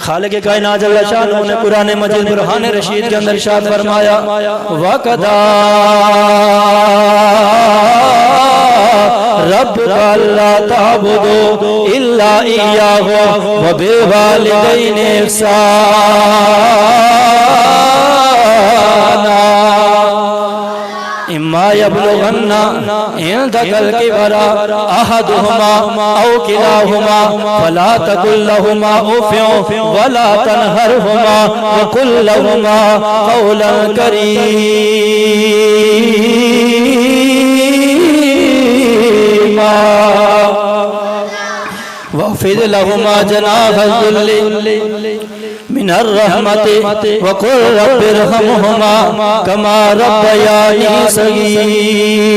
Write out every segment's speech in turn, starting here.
خالق کائنات جل شانہ نے قرآن مجید برہان رشید کے اندر ارشاد فرمایا وَقَضَىٰ رَبُّكَ أَلَّا تَعْبُدُوا إِلَّا إِيَّاهُ وَبِالْوَالِدَيْنِ إِحْسَانًا إِمَّا يَبْلُغَنَّ عِندَكَ الْكِبَرَ أَحَدُهُمَا أَوْ كِلَاهُمَا فَلَا تَقُل لَّهُمَا أُفٍّ وَلَا تَنْهَرْهُمَا وَقُل لَّهُمَا قَوْلًا كَرِيمًا وَاخْفِضْ لَهُمَا جَنَاحَ الذُّلِّ من الرحمة وقل رب ارحمهما كما ربياني صغيرا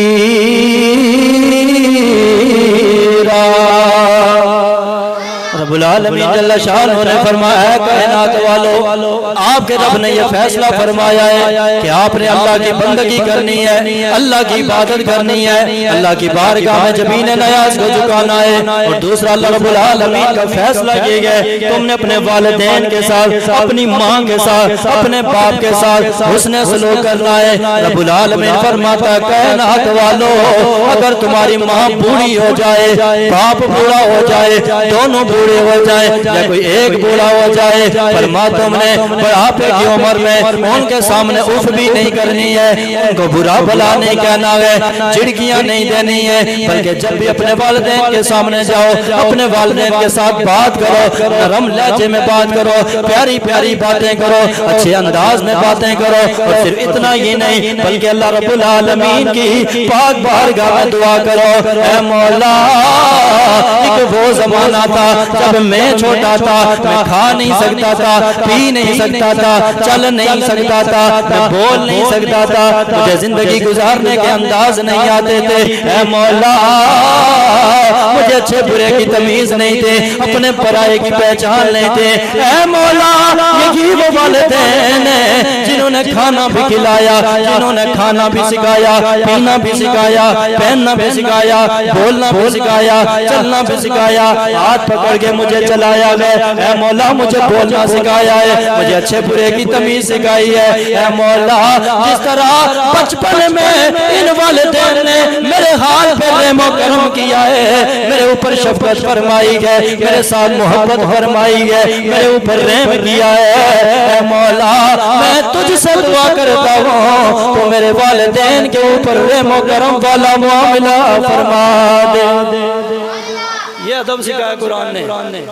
رب العالمین جل شانہ نے فرمایا ہے کائنات والو آپ کے رب نے یہ فیصلہ فرمایا ہے کہ آپ نے اللہ کی بندگی کرنی ہے اللہ کی عبادت کرنی ہے اللہ کی بارگاہ میں جبین نیاز کو جھکانا ہے اور دوسرا اللہ رب العالمین کا فیصلہ یہ ہے تم نے اپنے والدین کے ساتھ اپنی ماں کے ساتھ اپنے باپ کے ساتھ حسن سلوک کرنا ہے رب العالمین فرماتا ہے کائنات والو اگر تمہاری ماں بوڑھی ہو جائے باپ بوڑھا ہو جائے دونوں بوڑھے ہو جائے یا کوئی ایک بوڑھا ہو جائے فرما تم نے بڑھاپے کی عمر میں ان کے سامنے اف بھی نہیں کرنی ہے ان کو برا بھلا نہیں کہنا ہے چڑکیاں نہیں دینی ہے بلکہ جب بھی اپنے والدین کے سامنے جاؤ اپنے والدین کے ساتھ بات کرو نرم لہجے میں بات کرو پیاری پیاری باتیں کرو اچھے انداز میں باتیں کرو اور صرف اتنا ہی نہیں بلکہ اللہ رب العالمین کی پاک بارگاہ میں دعا کرو اے مولا ایک وہ زمانہ تھا جب میں چھوٹا تھا میں کھا نہیں سکتا تھا پی نہیں سکتا تھا چل نہیں سکتا تھا میں بول نہیں سکتا تھا مجھے زندگی گزارنے کے انداز نہیں آتے تھے اے مولا مجھے اچھے برے کی تمیز نہیں تھے اپنے پرائے کی پہچان نہیں تھے اے مولا یہی وہ والدین ہیں جنہوں نے کھانا بھی کھلایا جنہوں نے کھانا بھی سکھایا پینا بھی سکھایا پہننا بھی سکھایا بولنا بھی سکھایا چلنا بھی سکھایا ہاتھ پکڑ کے مجھے چلایا گیا اے مولا مجھے بولنا سکھایا ہے مجھے اچھے برے کی تمیز سکھائی ہے اے مولا جس طرح بچپن میں ان والدین نے میرے حال پہ رحم و کرم کیا ہے میرے اوپر شفقت فرمائی ہے میرے ساتھ محبت فرمائی ہے میرے اوپر رحم کیا ہے اے مولا میں تجھ سے دعا کرتا ہوں تو میرے والدین کے اوپر رحم و کرم والا معاملہ فرما دے یہ ادب سکھایا قرآن نے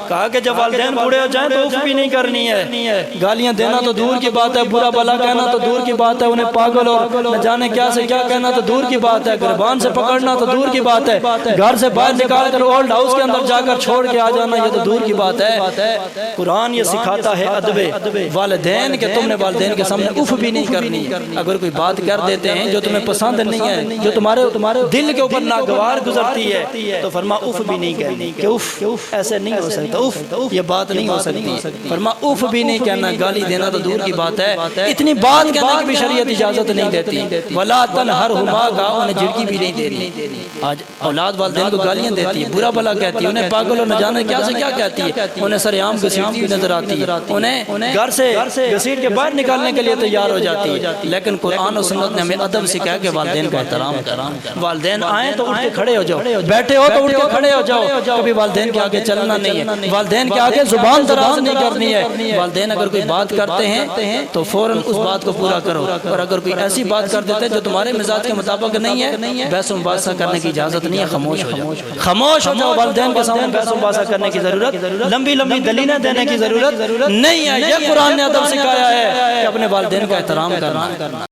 کہا کہ جب والدین بوڑھے ہو جائیں تو اف بھی نہیں کرنی ہے گالیاں دینا تو دور کی بات ہے برا بھلا کہنا تو دور کی بات ہے انہیں پاگل اور نہ جانے کیا سے کیا کہنا تو دور کی بات ہے گربان سے پکڑنا تو دور کی بات ہے گھر سے باہر نکال کر اولڈ ہاؤس کے اندر جا کر چھوڑ کے آ جانا یہ تو دور کی بات ہے قرآن یہ سکھاتا ہے ادب والدین کہ تم نے والدین کے سامنے اف بھی نہیں کرنی اگر کوئی بات کر دیتے ہیں جو تمہیں پسند نہیں ہے جو تمہارے دل کے اوپر ناگوار گزرتی ہے تو فرما اف بھی نہیں کرنی کہ اف ایسے نہیں ہو سکتا اف یہ بات نہیں ہو سکتی فرما اف بھی نہیں کہنا گالی دینا تو دور کی بات ہے اتنی بات کہنے کی بھی شریعت اجازت نہیں دیتی ولا تنہرہما گاؤں انہیں جھڑکی بھی نہیں دینی آج اولاد والدین کو گالیاں دیتی ہے برا بھلا کہتی ہے انہیں پاگل اور نہ جانے کیا سے کیا کہتی ہے انہیں سر عام گھسیٹتی ہوئی نظر آتی ہے انہیں گھر سے گھسیٹ کے باہر نکالنے کے لیے تیار ہو جاتی ہے لیکن قرآن و سنت نے ہمیں ادب سکھایا کہ والدین کا احترام کرنا والدین آئیں تو اٹھ کے کھڑے ہو جاؤ بیٹھے ہو تو اٹھ کے کھڑے ہو جاؤ کبھی والدین کے آگے چلنا نہیں ہے والدین کے آگے زبان دراز نہیں کرنی ہے والدین اگر کوئی بات کرتے ہیں تو فوراً اس بات کو پورا کرو اور اگر کوئی ایسی بات کر دیتے ہیں جو تمہارے مزاج کے مطابق نہیں ہے بحث و مباحثہ کرنے کی اجازت نہیں ہے خاموش ہو جاؤ خاموش ہو جاؤ والدین کے سامنے بحث و مباحثہ کرنے کی ضرورت لمبی لمبی دلیلیں دینے کی ضرورت نہیں ہے یہ قرآن نے ادب سکھایا ہے کہ اپنے والدین کا احترام کرنا